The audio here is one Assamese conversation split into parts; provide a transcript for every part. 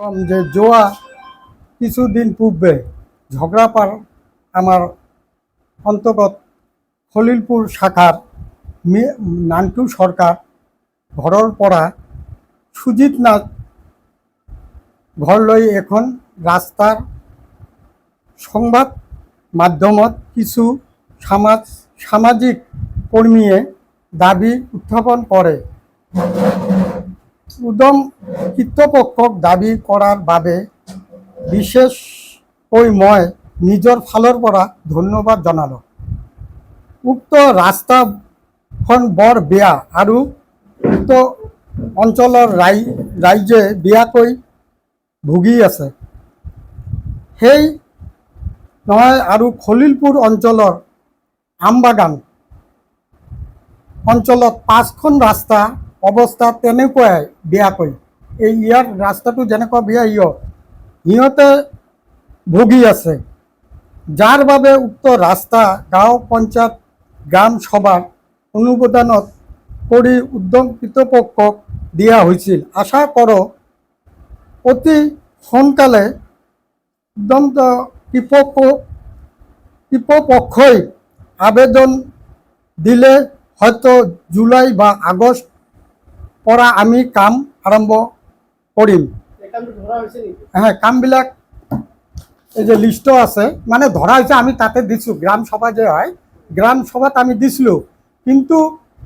যে জোয়া কিছুদিন পূৰ্বে ঝগড়াপাড় আমাৰ অন্তৰ্গত খলিলপুৰ শাখাৰ নান্টু সৰকাৰ ঘৰৰ পৰা সুজিত নাথ ঘৰ লৈ এখন ৰাস্তাৰ সংবাদ মাধ্যমত কিছু সামাজিক কৰ্মীয়ে দাবি উত্থাপন কৰে। উদম কৃতপক্ষক দাবী কৰাৰ বাবে বিশেষকৈ মই নিজৰ ফালৰ পৰা ধন্যবাদ জনালোঁ। উক্ত ৰাস্তাখন বৰ বেয়া আৰু উক্ত অঞ্চলৰ ৰাইজে বেয়াকৈ ভুগি আছে। সেই নহয় আৰু খলিলপুৰ অঞ্চলৰ আমবাগান অঞ্চলত 5খন ৰাস্তা অৱস্থা তেনেকুৱাই বেয়াকৈ। এই ইয়াৰ ৰাস্তাটো যেনেকুৱা বেয়া সিহঁতে ভুগি আছে, যাৰ বাবে উক্ত ৰাস্তা গাঁও পঞ্চায়ত গ্ৰাম সভাৰ অনুমোদনত কৰি উদ্যম কৃতপক্ষক দিয়া হৈছিল। আশা কৰোঁ অতি সোনকালে উদ্যম কৃতপক্ষই আবেদন দিলে হয়তো জুলাই বা আগষ্ট পৰা আমি কাম আৰম্ভ কৰিম। হ্যাঁ, কামবিলাক এই যে লিষ্ট আছে, মানে ধরা হয়েছে, আমি তাতে দিছোঁ। গ্রাম সভা যে হয়, গ্রাম সভাত আমি দিছিলোঁ, কিন্তু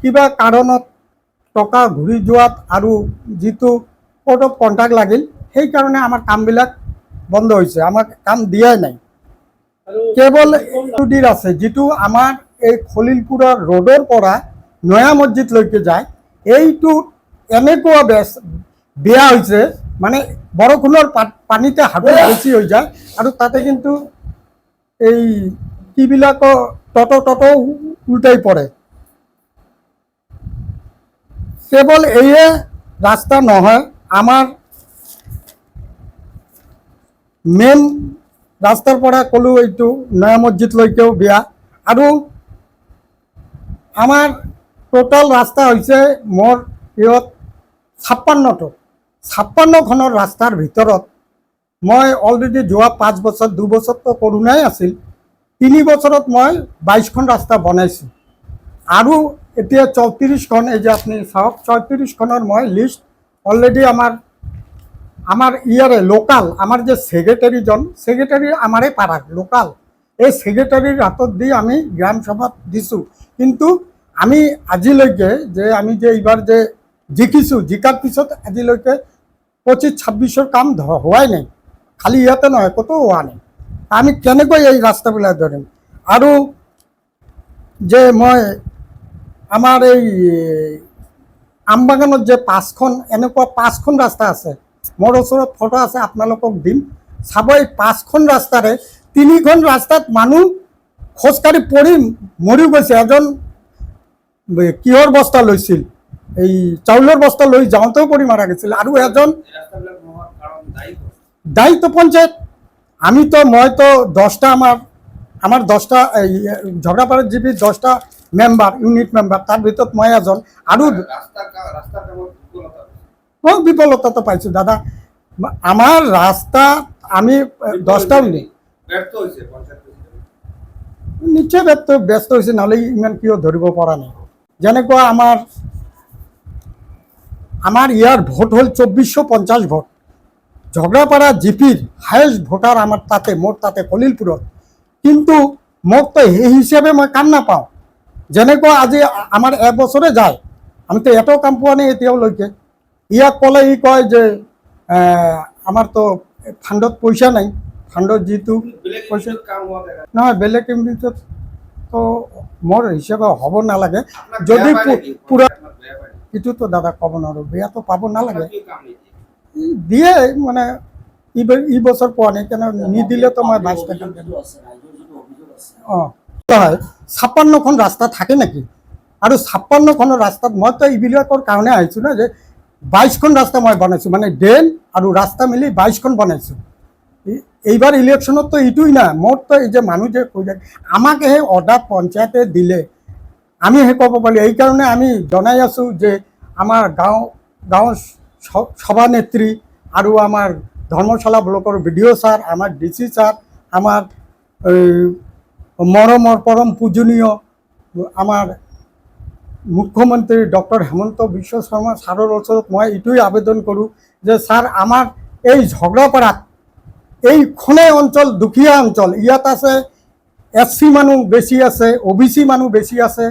কিবা কাৰণত টকা ঘূৰি যোৱাত আৰু যিটো কোড অফ কণ্টাক্ট লাগিল, সেইকাৰণে আমাৰ কামবিলাক বন্ধ হৈছে। আমাক কাম দিয়াই নাই। কেৱল নদীৰ আছে, যিটো আমাৰ এই খলিলপুৰৰ ৰোডৰ পৰা নয়া মছজিদলৈকে যায়, এইটো এনেকুৱা বেয়া হৈছে, মানে বৰষুণৰ পানীতে হাতত বেছি হৈ যায়। আৰু তাতে কিন্তু এই কিবিলাকো টটো উল্টাই পৰে। কেৱল এয়ে ৰাস্তা নহয়, আমাৰ মেইন ৰাস্তাৰ পৰা ক'লো এইটো নয়া মছজিদলৈকেও বেয়া। আৰু আমাৰ টোটাল ৰাস্তা হৈছে মোৰ 56খনৰ ৰাস্তাৰ ভিতৰত মই অলৰেডি যোৱা 5 বছৰ, 2 বছৰতো কৰোণাই আছিল, 3 বছৰত মই 22খন ৰাস্তা বনাইছোঁ। আৰু এতিয়া 34খন, এই যে আপুনি চাওক, 34খনৰ মই লিষ্ট অলৰেডি আমাৰ ইয়াৰে লোকাল, আমাৰ যে ছেক্ৰেটাৰী আমাৰে পাড়াৰ লোকাল, এই ছেক্ৰেটাৰীৰ হাতত দি আমি গ্ৰাম সভাত দিছোঁ। কিন্তু আমি আজিলৈকে যে আমি যে এইবাৰ যে জিকাৰ পিছত আজিলৈকে 25-26ৰ কাম হোৱাই নাই। খালি ইয়াতে নহয়, ক'তো হোৱা নাই। আমি কেনেকৈ এই ৰাস্তাবিলাক ধৰিম? আৰু যে মই আমাৰ এই আমবাগানত যে 5খন ৰাস্তা আছে, মোৰ ওচৰত ফটো আছে, আপোনালোকক দিম, চাব। এই 5খন ৰাস্তাৰে 3খন ৰাস্তাত মানুহ খোজকাঢ়ি পৰি মৰি গৈছে। এজন কিহৰ বস্তা লৈছিল, এই চাউলৰ বস্তা লৈ যাওঁতেও পৰি মাৰা গৈছিল। আৰু এজন দায়িত্ব পঞ্চায়ত। মইতো 10টা, আমাৰ 10টা ঝগড়াপাড়াত যিবি 10টা মেম্বাৰ, ইউনিট মেম্বাৰ, তাৰ ভিতৰত মই এজন। আৰু বিফলতাটো পাইছোঁ দাদা। আমাৰ ৰাস্তা আমি 10টা নিশ্চয় ব্যস্ত হৈছে, নহ'লে ইমান কিয় ধৰিব পৰা নাই। যেনেকুৱা আমাৰ ইয়াৰ ভোট হ'ল 2450 ভোট। ঝগড়াপাড়া জিপিৰ হায়েষ্ট ভোটাৰ আমাৰ তাতে, মোৰ তাতে খলিলপুৰত। কিন্তু মোক তো সেই হিচাপে মই কাম নাপাওঁ। যেনেকুৱা আজি আমাৰ এবছৰে যায়, আমিতো এটাও কাম পোৱা নাই এতিয়ালৈকে। ইয়াক ক'লে কয় যে আমাৰতো ফাণ্ডত পইচা নাই, ফাণ্ডত যিটো পইচা নহয়, বেলেগ এমবিত তো মোৰ হিচাপে হ'ব নালাগে। যদি পুৰা এইটোতো দাদা ক'ব নোৱাৰোঁ, বেয়াটো পাব নালাগে। দিয়ে, মানে ই বছৰ পোৱা নাই, কেনে নিদিলেতো মই 22 টাকা দিম। অঁ, হয়, 56খন ৰাস্তা থাকে নেকি? আৰু 56খনৰ ৰাস্তাত মইতো এইবিলাকৰ কাৰণে আহিছোঁ না, যে 22খন ৰাস্তা মই বনাইছোঁ, মানে ড্ৰেইন আৰু ৰাস্তা মিলি 22খন বনাইছোঁ। এইবাৰ ইলেকশ্যনততো এইটোই না। মোৰতো এই যে মানুহ যে কৈ যায়, আমাকে সেই অৰ্ডাৰ পঞ্চায়তে দিলে, আমি সেই ক'ব পাৰি। এইকাৰণে আমি জনাই আছোঁ যে আমাৰ গাঁও সভানেত্ৰী আৰু আমাৰ ধৰ্মশালা ব্লকৰ BDO ছাৰ, আমাৰ DC ছাৰ, আমাৰ মৰমৰ পৰম পূজনীয় আমাৰ মুখ্যমন্ত্ৰী ডক্টৰ হেমন্ত বিশ্ব শৰ্মা ছাৰৰ ওচৰত মই এইটোৱেই আবেদন কৰোঁ যে ছাৰ, আমাৰ এই ঝগড়াপাৰাত এইখনেই অঞ্চল দুখীয়া অঞ্চল। ইয়াত আছে SC মানুহ বেছি আছে, OBC মানুহ বেছি আছে,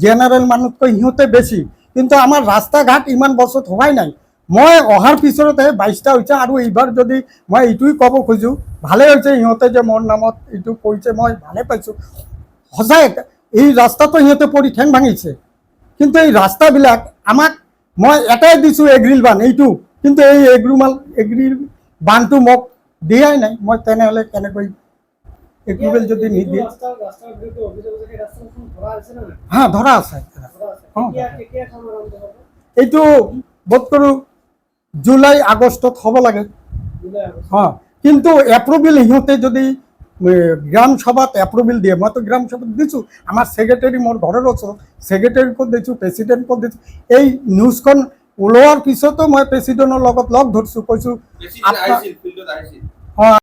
জেনাৰেল মানুহতকৈ সিহঁতে বেছি, কিন্তু আমাৰ ৰাস্তা ঘাট ইমান বছৰত হোৱাই নাই। মই অহাৰ পিছতে 22টা হৈছে, আৰু এইবাৰ যদি মই এইটোৱেই ক'ব খোজোঁ, ভালেই হৈছে সিহঁতে যে মোৰ নামত এইটো কৰিছে, মই ভালে পাইছোঁ। সঁচাই এই ৰাস্তাটো সিহঁতে পৰি ঠেং ভাঙিছে, কিন্তু এই ৰাস্তাবিলাক আমাক মই এটাই দিছোঁ এগ্ৰিল বান এইটো, কিন্তু এই এগ্ৰিল বানটো মোক দিয়াই নাই। মই তেনেহ'লে কেনেকৈ এগ্ৰিল যদি নিদিয়ে? হা, ধৰা আছে। এইটো বোধ কৰোঁ জুলাই আগষ্টত হ'ব লাগে। কিন্তু এপ্ৰুভিল সিহঁতে যদি গ্ৰাম সভাত এপ্ৰুভিল দিয়ে, মইতো গ্ৰাম সভাত দিছোঁ, আমাৰ ছেক্ৰেটাৰী মোৰ ঘৰৰ ওচৰত, ছেক্ৰেটাৰীকো দিছোঁ, প্ৰেচিডেণ্টকো দিছোঁ। এই নিউজখন ওলোৱাৰ পিছতো মই প্ৰেচিডেণ্টৰ লগত লগ ধৰিছোঁ, কৈছোঁ